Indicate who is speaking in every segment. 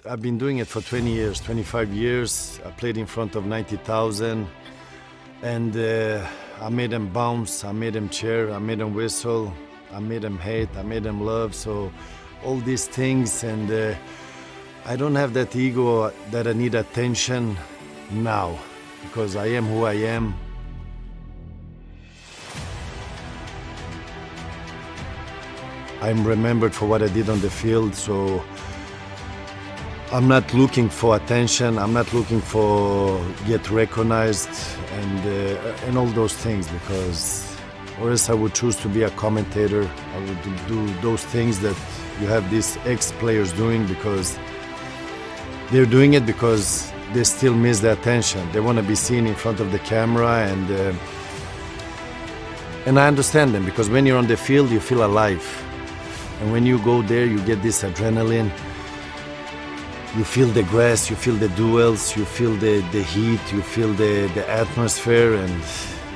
Speaker 1: I've been doing it for 20 years, 25 years. I played in front of 90,000, and I made them bounce, I made them cheer, I made them whistle, I made them hate, I made them love. So all these things, and I don't have that ego that I need attention now, because I am who I am. I'm remembered for what I did on the field, so I'm not looking for attention. I'm not looking for get recognized and all those things, because or else I would choose to be a commentator. I would do those things that you have these ex-players doing, because they're doing it because they still miss the attention. They want to be seen in front of the camera, and I understand them, because when you're on the field, you feel alive. And when you go there, you get this adrenaline. You feel the grass, you feel the duels, you feel the heat, you feel the atmosphere, and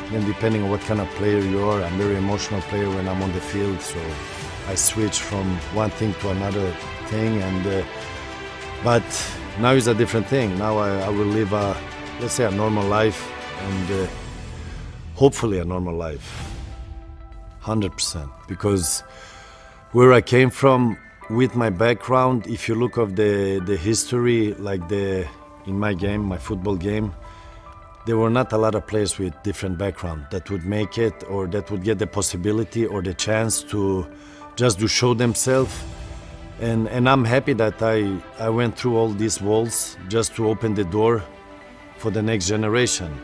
Speaker 1: then depending on what kind of player you are, I'm a very emotional player when I'm on the field, so I switch from one thing to another thing, but now it's a different thing. Now I will live let's say a normal life, and hopefully a normal life, 100%, because where I came from, with my background, if you look of the history, like in my game, my football game, there were not a lot of players with different background that would make it, or that would get the possibility or the chance to just to show themselves. And I'm happy that I went through all these walls just to open the door for the next generation.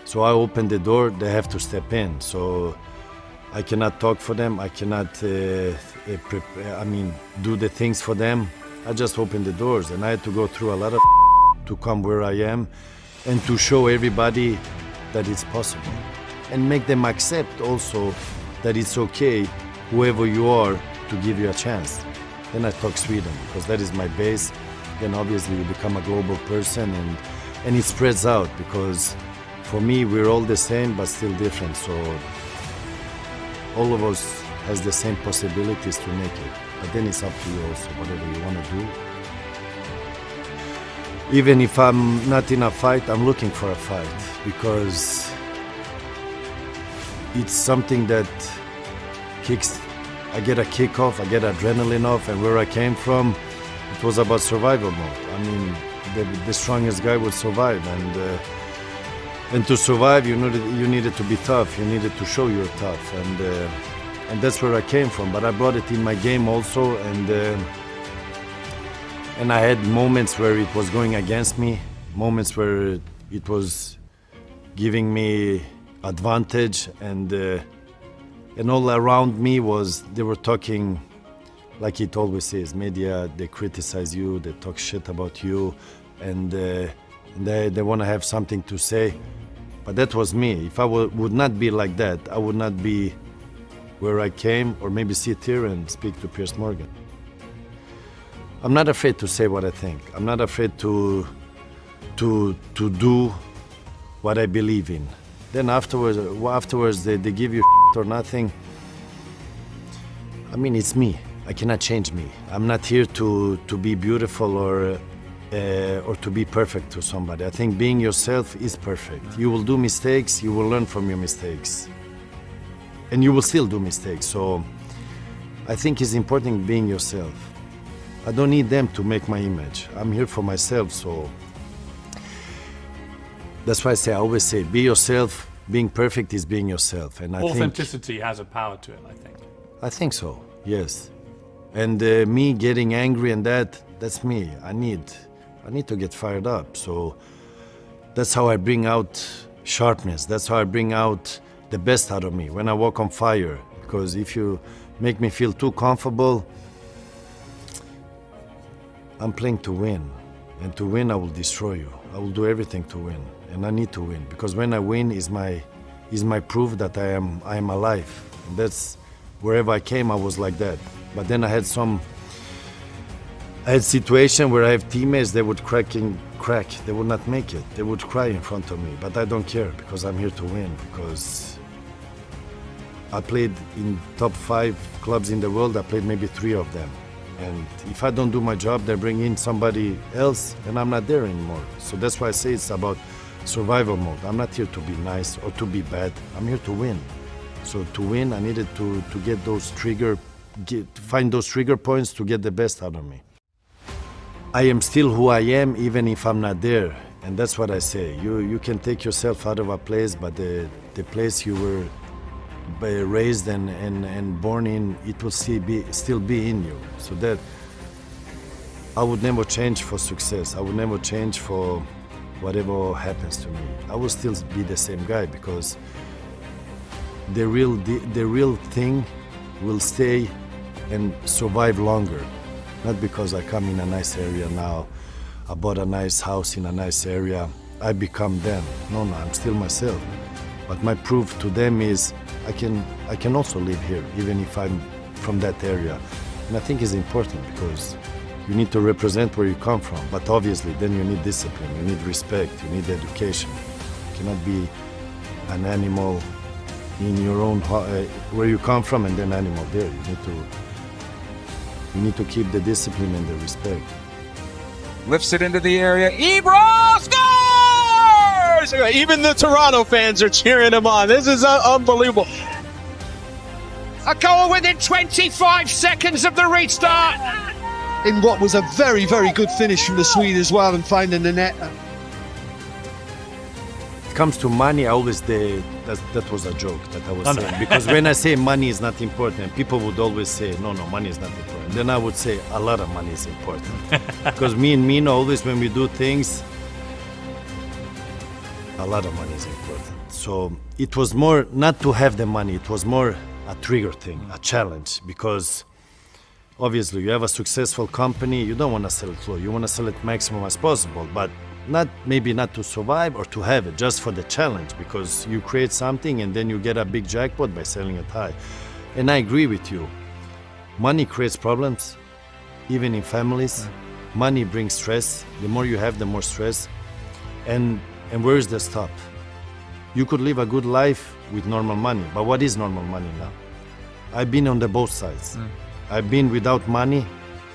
Speaker 1: So I opened the door, they have to step in. So I cannot talk for them, I cannot do the things for them. I just opened the doors, and I had to go through a lot of to come where I am, and to show everybody that it's possible, and make them accept also that it's okay, whoever you are, to give you a chance. Then I talk Sweden, because that is my base. Then obviously you become a global person, and it spreads out, because for me we're all the same but still different. So all of us has the same possibilities to make it, but then it's up to you also, whatever you want to do. Even if I'm not in a fight, I'm looking for a fight, because it's something that I get a kick off, I get adrenaline off, and where I came from, it was about survival mode. I mean, the strongest guy would survive, and to survive, you needed to be tough. You needed to show you're tough, and that's where I came from. But I brought it in my game also, and I had moments where it was going against me, moments where it was giving me advantage, and all around me they were talking, like it always says, media, they criticize you, they talk shit about you, and they want to have something to say. But that was me. If I would not be like that, I would not be where I came, or maybe sit here and speak to Piers Morgan. I'm not afraid to say what I think. I'm not afraid to do what I believe in. Then afterwards they give you or nothing. I mean, it's me. I cannot change me. I'm not here to be beautiful or to be perfect to somebody. I think being yourself is perfect. You will do mistakes, you will learn from your mistakes. And you will still do mistakes. So I think it's important being yourself. I don't need them to make my image. I'm here for myself, so that's why I always say, be yourself. Being perfect is being yourself. And
Speaker 2: authenticity has a power to it, I think.
Speaker 1: I think so, yes. And me getting angry and that's me. I need to get fired up. So that's how I bring out sharpness. That's how I bring out the best out of me when I walk on fire. Because if you make me feel too comfortable, I'm playing to win. And to win, I will destroy you. I will do everything to win. And I need to win. Because when I win is my proof that I am alive. And that's wherever I came, I was like that. But then I had situation where I have teammates, they would crack, they would not make it. They would cry in front of me, but I don't care, because I'm here to win, because I played in top 5 clubs in the world, I played maybe 3 of them. And if I don't do my job, they bring in somebody else and I'm not there anymore. So that's why I say it's about survival mode. I'm not here to be nice or to be bad. I'm here to win. So to win, I needed to get those find those trigger points to get the best out of me. I am still who I am even if I'm not there. And that's what I say. You can take yourself out of a place, but the place you were raised and born in, it will still be in you. So that I would never change for success. I would never change for whatever happens to me. I will still be the same guy because the real thing will stay and survive longer. Not because I come in a nice area now, I bought a nice house in a nice area, I become them. No, I'm still myself. But my proof to them is I can also live here, even if I'm from that area. And I think it's important because you need to represent where you come from. But obviously, then you need discipline, you need respect, you need education. You cannot be an animal in your own where you come from and then animal there. You need to keep the discipline and the respect.
Speaker 3: Lifts it into the area. Ibra scores! Even the Toronto fans are cheering him on. This is unbelievable. A goal within 25 seconds of the restart.
Speaker 4: In what was a very, very good finish from the Swede as well and finding the net.
Speaker 1: It comes to money, I always that was a joke that I was saying. Because when I say money is not important, people would always say, no, money is not important. Then I would say a lot of money is important. Because me and Mina, always when we do things, a lot of money is important. So it was more not to have the money, it was more a trigger thing, a challenge. Because obviously you have a successful company, you don't want to sell it low, you want to sell it maximum as possible, but maybe not to survive or to have it, just for the challenge, because you create something and then you get a big jackpot by selling it high. And I agree with you. Money creates problems, even in families. Money brings stress. The more you have, the more stress. And where is the stop? You could live a good life with normal money, but what is normal money now? I've been on both sides. I've been without money,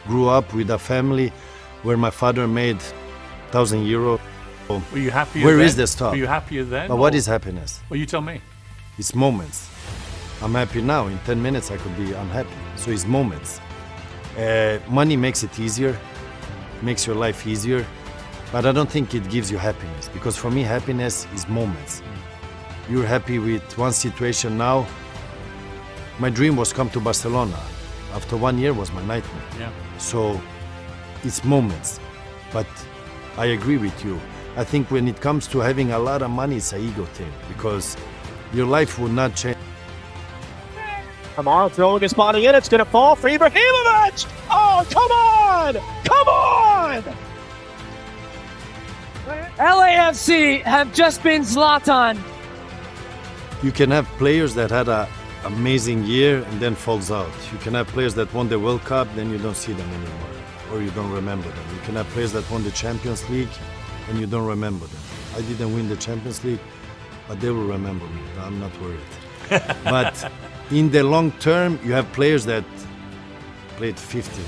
Speaker 1: grew up with a family where my father made €1,000.
Speaker 2: Were you happier
Speaker 1: Where
Speaker 2: then?
Speaker 1: is the stop?
Speaker 2: Were you happier then?
Speaker 1: But what is happiness?
Speaker 2: Well, you tell me.
Speaker 1: It's moments. I'm happy now. In 10 minutes, I could be unhappy. So it's moments. Money makes it easier, makes your life easier, but I don't think it gives you happiness. Because for me, happiness is moments. You're happy with one situation now. My dream was come to Barcelona. After 1 year was my nightmare.
Speaker 2: Yeah.
Speaker 1: So it's moments. But I agree with you. I think when it comes to having a lot of money, it's an ego thing because your life will not change.
Speaker 3: Kamara throwing his body in. It's going to fall for Ibrahimovic. Oh, come on! Come on!
Speaker 5: LAFC have just been Zlatan.
Speaker 1: You can have players that had an amazing year and then falls out. You can have players that won the World Cup, then you don't see them anymore, or you don't remember them. You can have players that won the Champions League and you don't remember them. I didn't win the Champions League, but they will remember me. I'm not worried. But in the long term, you have players that played 15,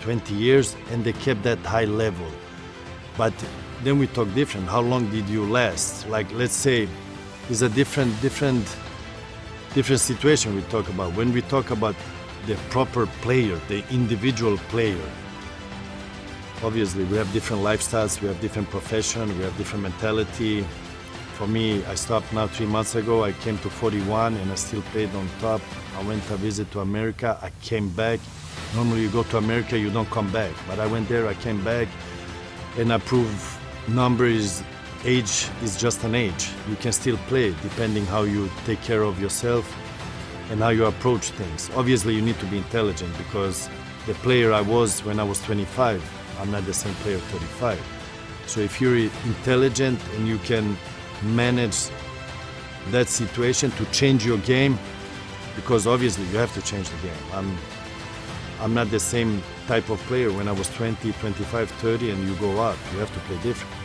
Speaker 1: 20 years and they kept that high level. But then we talk different. How long did you last? Like, let's say, it's a different situation we talk about. When we talk about the proper player, the individual player, obviously we have different lifestyles, we have different profession, we have different mentality. For me, I stopped now 3 months ago. I came to 41 and I still played on top. I went a visit to America. I came back. Normally you go to America, you don't come back. But I went there, I came back, and I proved age is just an age. You can still play depending how you take care of yourself and how you approach things. Obviously, you need to be intelligent because the player I was when I was 25, I'm not the same player 35. So if you're intelligent and you can manage that situation to change your game, because obviously you have to change the game. I'm not the same type of player when I was 20, 25, 30 and you go up. You have to play different.